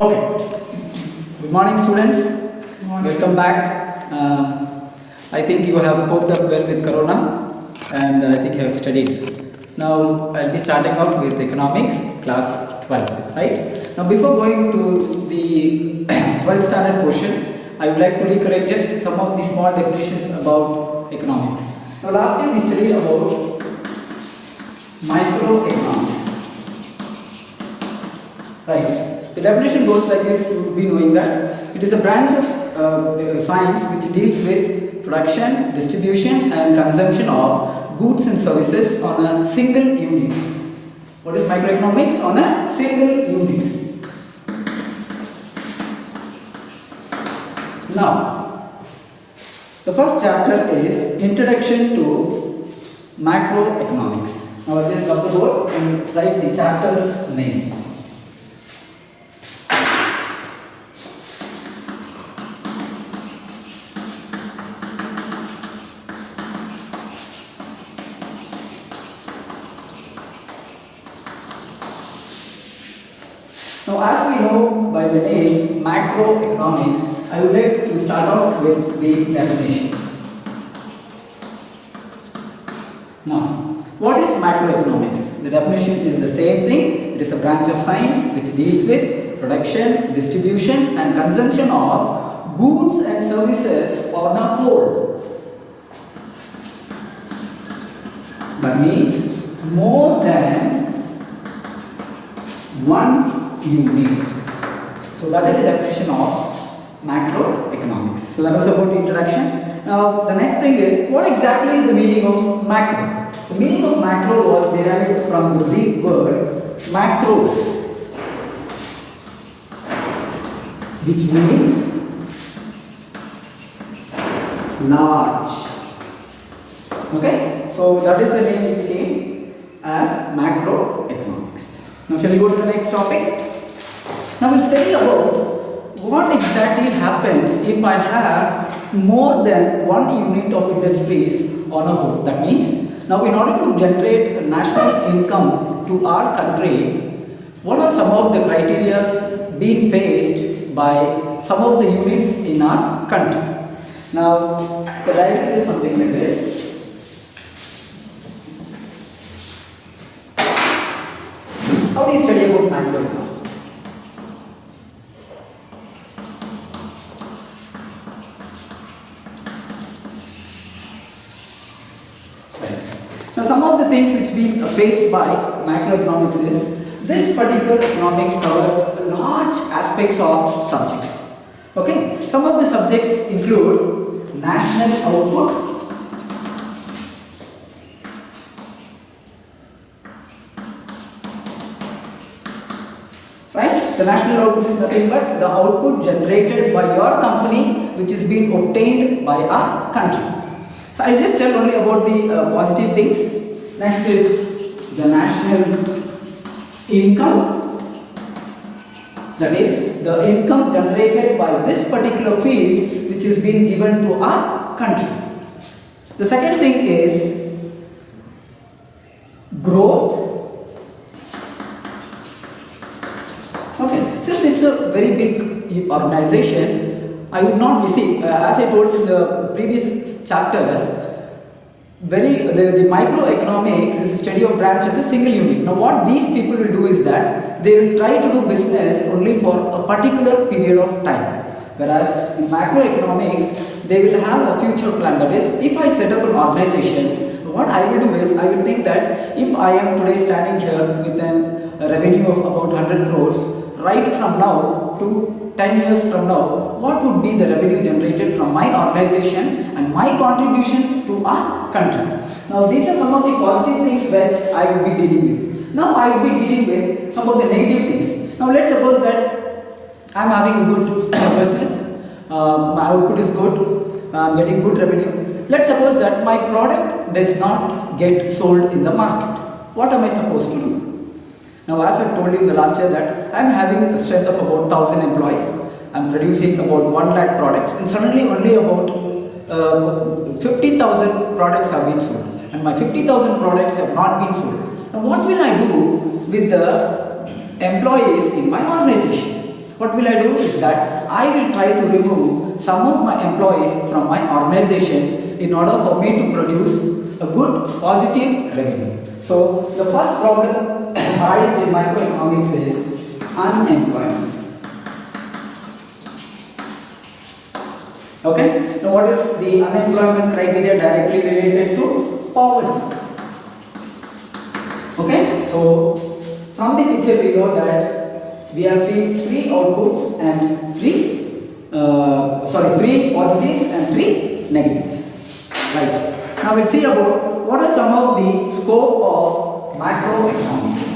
Okay. Good morning, students. Morning. Welcome back. I think you have coped up well with Corona, and I think you have studied. Now I'll be starting off with economics, class 12. Right. Now, before going to the 12th standard portion, I would like to recollect just some of the small definitions about economics. Now, last time we studied about microeconomics. Right. The definition goes like this. You would be knowing that it is a branch of science which deals with production, distribution, and consumption of goods and services on a single unit. What is microeconomics? On a single unit. Now, the first chapter is Introduction to Macroeconomics. Now, just up the board and write the chapter's name. Now, as we know by the name macroeconomics, I would like to start off with the definition. Now, what is macroeconomics? The definition is the same thing. It is a branch of science which deals with production, distribution, and consumption of goods and services on a whole. That means more than one unit. So that is the definition of macroeconomics. So that was about the introduction. Now the next thing is, what exactly is the meaning of macro? The meaning of macro was derived from the Greek word macros, which means large. Okay, so that is the name which came as macroeconomics. Now shall we go to the next topic? Now we'll study about what exactly happens if I have more than one unit of industries on a whole. That means, now in order to generate a national income to our country, what are some of the criteria being faced by some of the units in our country? Now the diagram is something like this. How do you study about macroeconomics? Now, some of the things which we faced by macroeconomics is this particular economics covers large aspects of subjects. Okay, some of the subjects include national output, right? The national output is nothing but the output generated by your company, which is being obtained by our country. So I'll just tell only about the positive things. Next is the national income. That is the income generated by this particular field which is being given to our country. The second thing is growth. Okay, since it's a very big organization, I would not see, as I told in the previous chapters, the microeconomics is a study of branch as a single unit. Now what these people will do is that they will try to do business only for a particular period of time. Whereas in macroeconomics, they will have a future plan. That is, if I set up an organization, what I will do is, I will think that if I am today standing here with a revenue of about 100 crores, right from now to 10 years from now, what would be the revenue generated from my organization and my contribution to our country? Now these are some of the positive things which I will be dealing with. Now I will be dealing with some of the negative things. Now let's suppose that I am having a good business, my output is good, I am getting good revenue. Let's suppose that my product does not get sold in the market. What am I supposed to do? Now, as I told you in the last year that I am having a strength of about 1,000 employees, I am producing about 1 lakh products, and suddenly only about 50,000 products have been sold, and my 50,000 products have not been sold. Now what will I do with the employees in my organization? what will I do is that I will try to remove some of my employees from my organization in order for me to produce a good positive revenue. So the first problem arised in microeconomics is unemployment. Okay, now what is the unemployment criteria directly related to poverty? Okay, so from the picture we know that we have seen three outputs and three positives and three negatives. Right. Now we'll see about what are some of the scope of macroeconomics.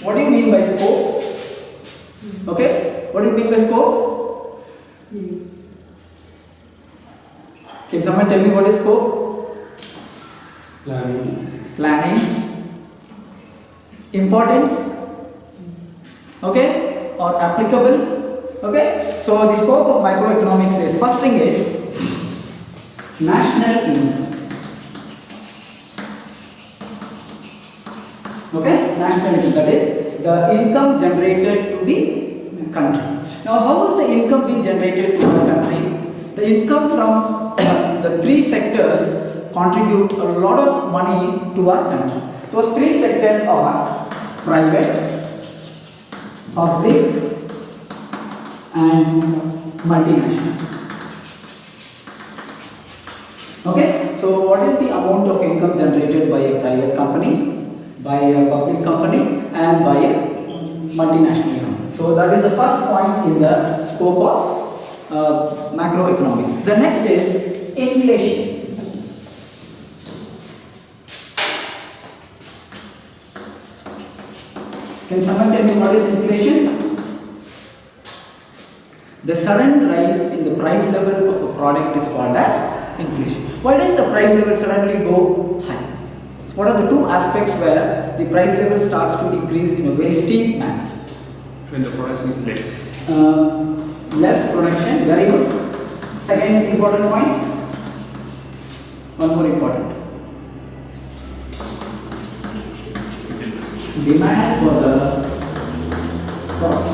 What do you mean by scope? Okay, what do you mean by scope? Can someone tell me what is scope? Planning. Importance? Okay, or applicable? Okay, so the scope of microeconomics is, first thing is national income. Okay, national income, that is the income generated to the country. Now, how is the income being generated to the country? The income from the three sectors contribute a lot of money to our country. Those three sectors are private, public, and multinational. Okay, so what is the amount of income generated by a private company, by a public company, and by a multinational company? So that is the first point in the scope of macroeconomics. The next is inflation. Can someone tell me what is inflation? The sudden rise in the price level of a product is called as inflation. Why does the price level suddenly go high? What are the two aspects where the price level starts to increase in a very steep manner? When the production is less. Less production, very good. Second important point. One more important. Demand for the product.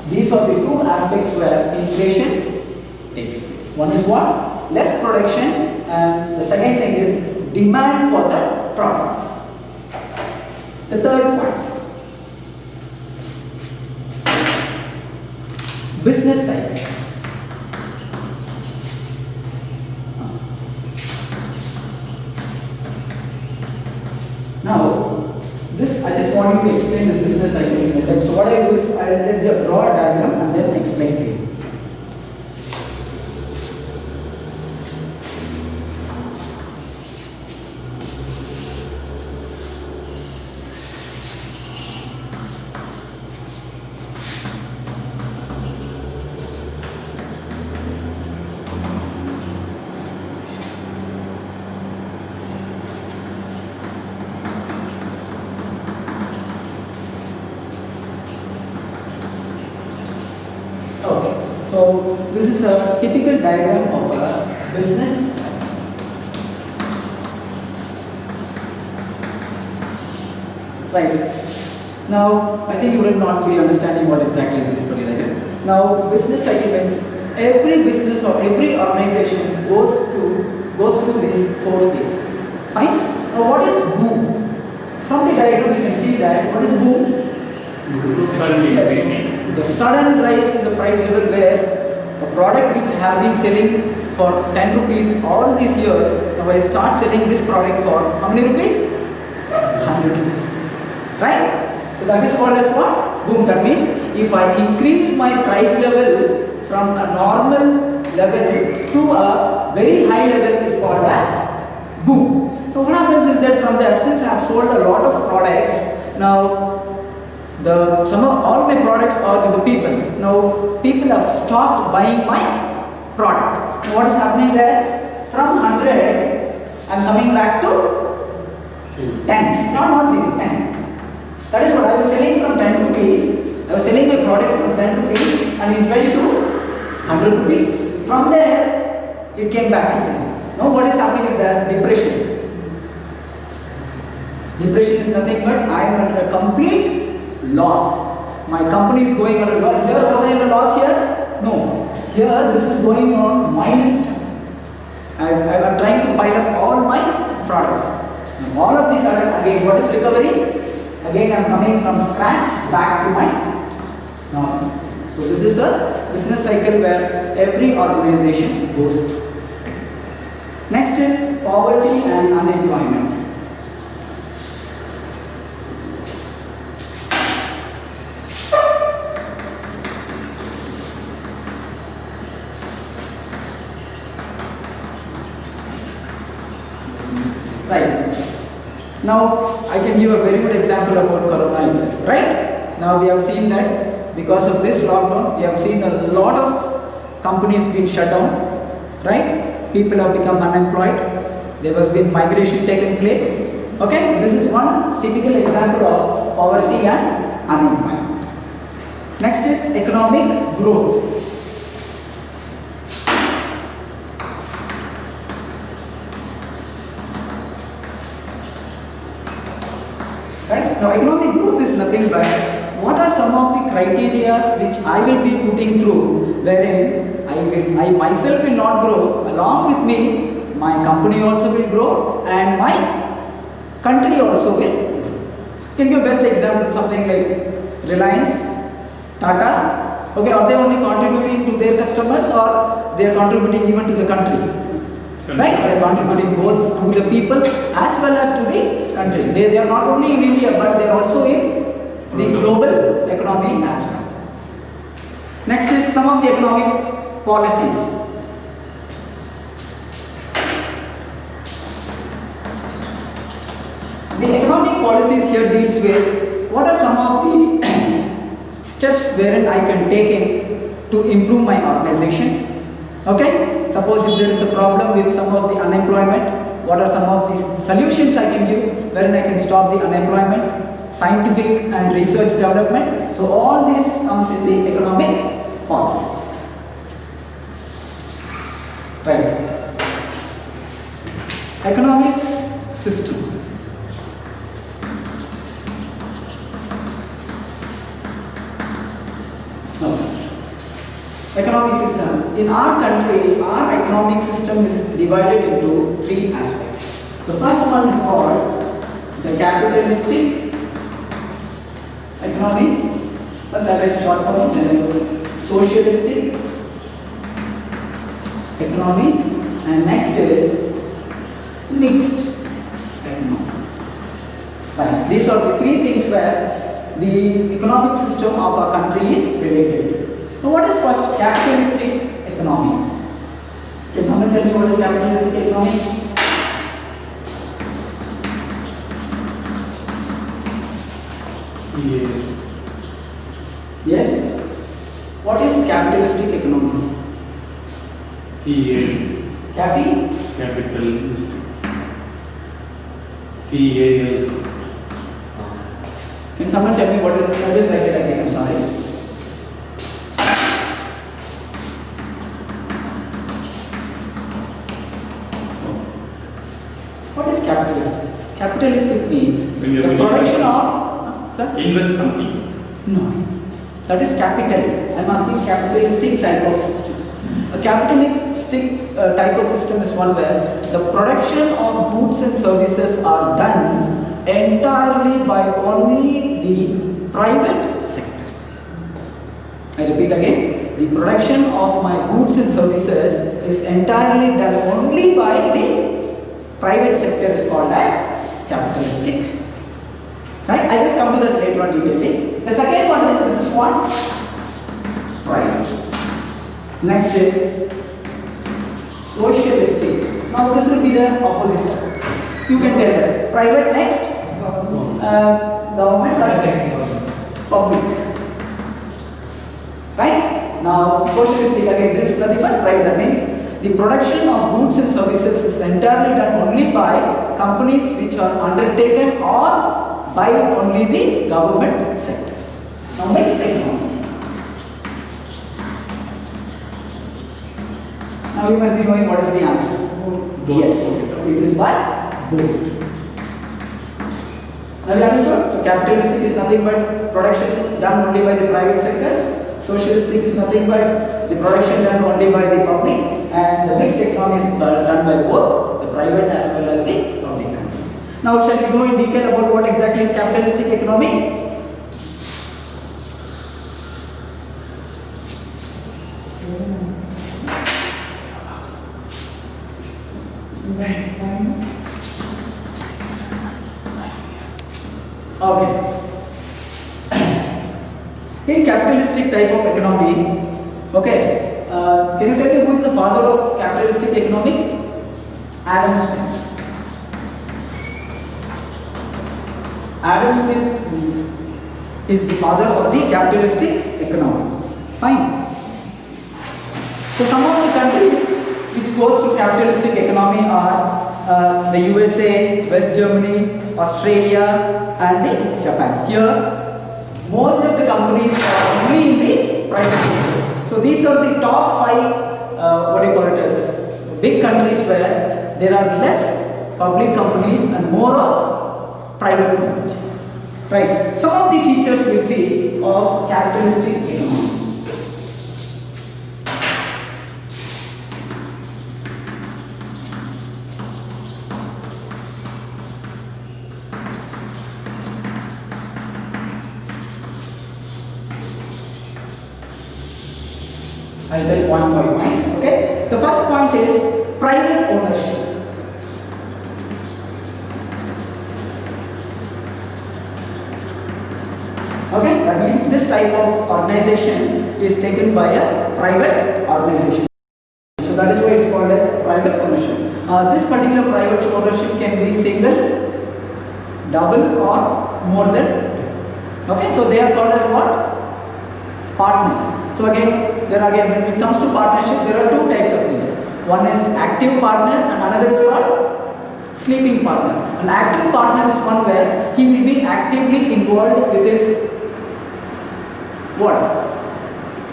These are the two aspects where inflation takes place. One is what? Less production, and the second thing is demand for the product. The third point. Business cycle. Now, this I just want you to explain this business cycle in a time. So what I do is I will just draw a diagram and then explain to you. Okay, so this is a typical diagram of a business cycle. Right. Now, I think you will not be understanding what exactly is this particular diagram. Now, business cycle means every business or every organization goes through these four phases. Fine. Now, what is boom? From the diagram, you can see that what is boom? Yes. The sudden rise in the price level where a product which have been selling for 10 rupees all these years, now I start selling this product for how many rupees? 100 rupees. Right? So that is called as what? Boom. That means if I increase my price level from a normal level to a very high level is called as boom. Now what happens is that from there, since I have sold a lot of products, now all my products are with the people. Now people have stopped buying my product. Now what is happening there? From 100, I am coming back to 10. Not 10, 10. That is what I was selling from 10 rupees. I was selling my product for 10 rupees and it went to 100 rupees. From there, it came back to 10. Now what is happening is that depression. Depression is nothing but I am at a complete loss. My company is going on a loss. Here was I in a loss here? No. Here this is going on minus 10. I am trying to pile up all my products. Now, all of these are again what is recovery? Again I am coming from scratch back to my normal. So this is a business cycle where every organization goes through. Next is poverty and unemployment. Right. Now I can give a very good example about Corona itself. Right. Now we have seen that because of this lockdown, we have seen a lot of companies being shut down. Right. People have become unemployed. There has been migration taken place. Okay. This is one typical example of poverty and unemployment. Next is economic growth. Right? Now economic growth is nothing but what are some of the criteria which I will be putting through wherein I myself will not grow, along with me my company also will grow and my country also will grow. Can you give best example something like Reliance, Tata? Okay, are they only contributing to their customers or they are contributing even to the country? Right? They are contributing both to the people as well as to the country. They are not only in India but they are also in the global economy as well. Next is some of the economic policies. The economic policies here deals with what are some of the steps wherein I can take in to improve my organization. Okay, suppose if there is a problem with some of the unemployment, what are some of the solutions I can give wherein I can stop the unemployment, scientific and research development. So all this comes in the economic policies. Right. Economics system. Economic system. In our country, our economic system is divided into three aspects. The first one is called the capitalistic economy. First I write short form, then socialistic economy, and next is mixed economy. Right. These are the three things where the economic system of our country is related to. Now what is first capitalistic economy? Can someone tell me what is capitalistic economy? Yes? What is capitalistic economy? Capitalistic. TAL. Can someone tell me what is write it again? I'm sorry. What is capitalistic? Capitalistic means the production of sir? Invest something. No. That is capital. I am asking capitalistic type of system. A capitalistic type of system is one where the production of goods and services are done entirely by only the private sector. I repeat again, the production of my goods and services is entirely done only by the private sector is called as capitalistic. Right? I just come to that later on detailing. The second one is this is what? Private. Next is socialistic. Now this will be the opposite. You can tell that. Private next. Government or public. Right? Now socialistic again this is nothing but private. That means the production of goods and services is entirely done only by companies which are undertaken or by only the government sectors. Now mixed economy. Now you must be knowing what is the answer. Both. Yes, it is by both. Now you understood? So capitalistic is nothing but production done only by the private sectors. Socialistic is nothing but the production done only by the public, and the mixed economy is done by both the private as well as the public companies. Now shall we go in detail about what exactly is capitalistic economy? Okay. In capitalistic type of economy, okay, can you tell me who is the father of capitalistic economy? Adam Smith. Adam Smith is the father of the capitalistic economy. Fine. So some of the countries which goes to capitalistic economy are the USA, West Germany, Australia and the Japan. Here most of the companies are only in the private sector. So these are the top 5 what do you call it as big countries where there are less public companies and more of private companies. Right. Some of the features we see of capitalistic economy. I'll tell point by point. Okay. The first point is private ownership. Okay. That means this type of organization is taken by a private organization. So that is why it's called as private ownership. This particular private ownership can be single, double, or more than two. Okay. So they are called as what? Partners. So again, when it comes to partnership, there are two types of things. One is active partner and another is called sleeping partner. An active partner is one where he will be actively involved with his what?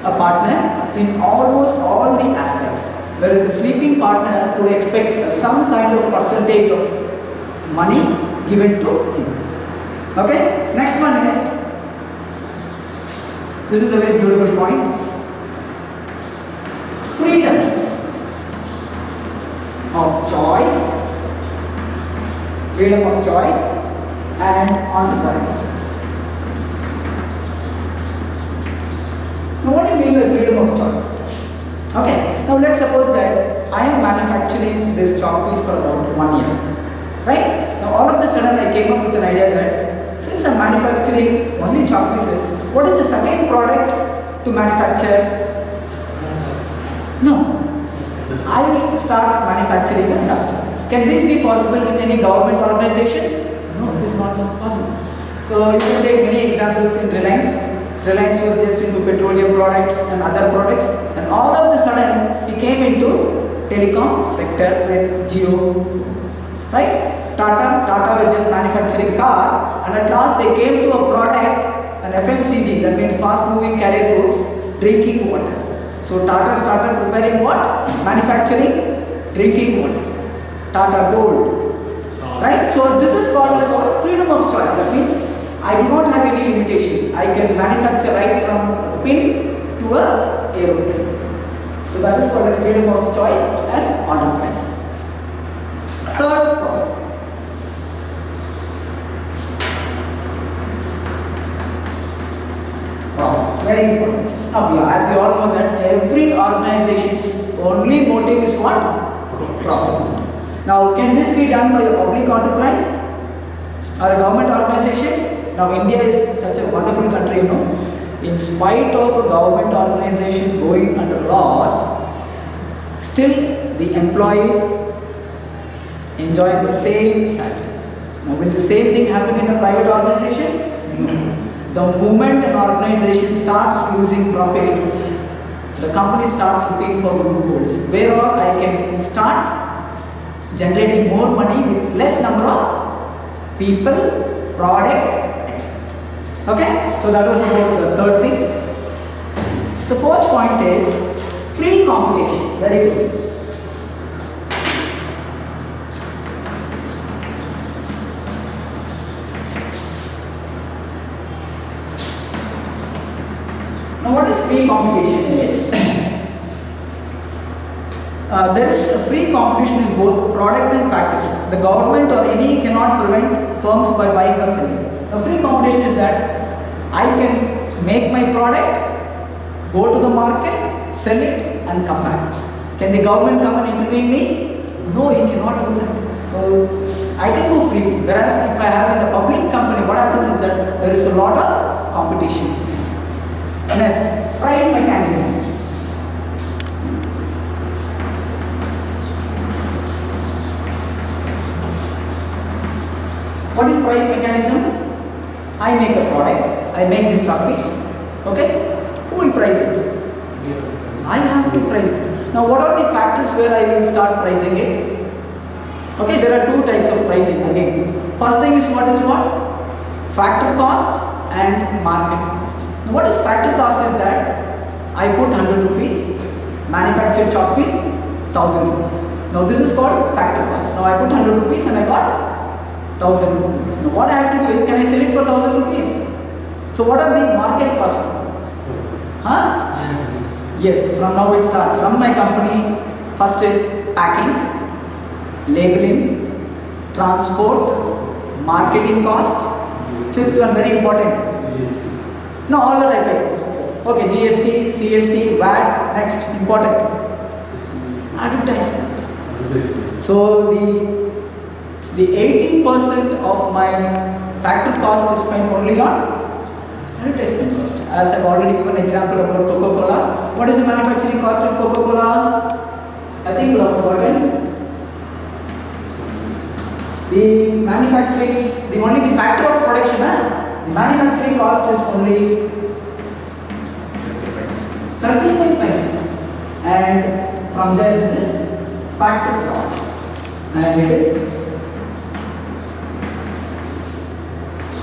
A partner in almost all the aspects. Whereas a sleeping partner would expect some kind of percentage of money given to him. Okay? Next one is, this is a very beautiful point. Freedom of choice, freedom of choice and enterprise. Now what do you mean by freedom of choice? Okay, now let's suppose that I am manufacturing this chalk piece for about 1 year. Right? Now all of a sudden I came up with an idea that since I am manufacturing only chalk pieces, what is the second product to manufacture? No. I will start manufacturing a duster. Can this be possible in any government organizations? No, it is not possible. So you can take many examples in Reliance. Reliance was just into petroleum products and other products, and all of a sudden he came into telecom sector with Jio. Right? Tata were just manufacturing car, and at last they came to a product, an FMCG, that means fast moving carrier goods, drinking water. So Tata started preparing what? Manufacturing drinking water. Tata Gold. Right? So this is called as freedom of choice. That means I do not have any limitations. I can manufacture right from a pin to a aeroplane. So that is called as freedom of choice and enterprise. Third problem. Wow, very important. Now, as we all know that every organization's only motive is what? Profit. Now, can this be done by a public enterprise or a government organization? Now, India is such a wonderful country, you know. In spite of a government organization going under loss, still the employees enjoy the same salary. Now, will the same thing happen in a private organization? No. The moment an organization starts losing profit, the company starts looking for loopholes where I can start generating more money with less number of people, product, etc. Okay, so that was about the third thing. The fourth point is free competition. Very good. Now, what is free competition is there is a free competition in both product and factors. The government or any cannot prevent firms by buying or selling. A free competition is that I can make my product, go to the market, sell it and come back. Can the government come and intervene me? No, he cannot do that. So I can go freely. Whereas if I have in a public company, what happens is that there is a lot of competition. Next, price mechanism. What is price mechanism? I make a product, I make this chalk piece, okay? Who will price it? I have to price it. Now what are the factors where I will start pricing it? Okay, there are two types of pricing again. First thing is what? Factor cost and market cost. Now what is factor cost is that I put 100 rupees, manufactured chalk piece, 1000 rupees. Now this is called factor cost. Now I put 100 rupees and I got 1000 rupees. Now what I have to do is, can I sell it for 1000 rupees? So what are the market costs? Huh? Yes, from now it starts. From my company, first is packing, labeling, transport, marketing cost. Fifth one, very important. No, all that I paid. Okay, GST, CST, VAT, next, important. Advertisement. So the 80% of my factor cost is spent only on advertisement cost. As I've already given an example about Coca-Cola. What is the manufacturing cost of Coca-Cola? I think you have forgotten. The manufacturing, the factor of production, the manufacturing cost is only 35 paise. And from there this is factor cost. And it is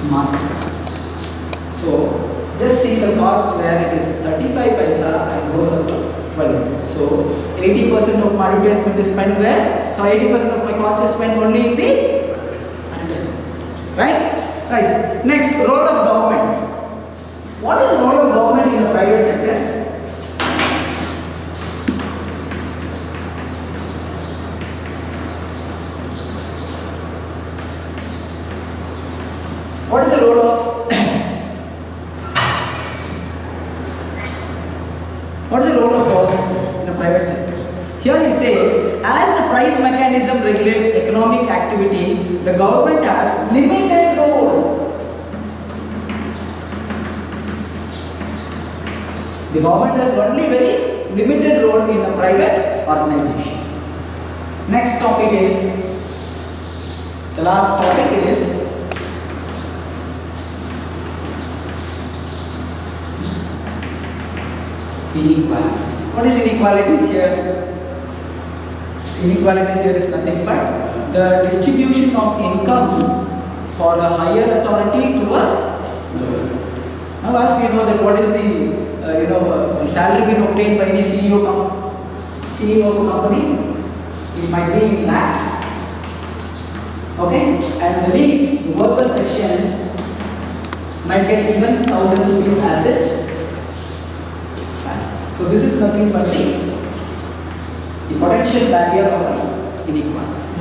market. So just see the cost where it is 35 paisa and goes up to 12. So 80% of my advertisement is spent where? So 80% of my cost is spent only in the advertisement. Right? Right. Next, role of government. What is the role of government in the private sector? What is the role of government in the private sector? Here it says, as the price mechanism regulates economic activity, the government has limited role. The government has only very limited role in the private organization. Next topic is, the last topic is inequalities. What is inequalities here? Inequalities here is nothing but the distribution of income for a higher authority to a lower. Now as we know that what is the salary being obtained by any CEO of a company, it might be in lakhs. Okay, and the least, the worker section might get even 1000 rupees as his. So this is nothing but the potential barrier of inequality.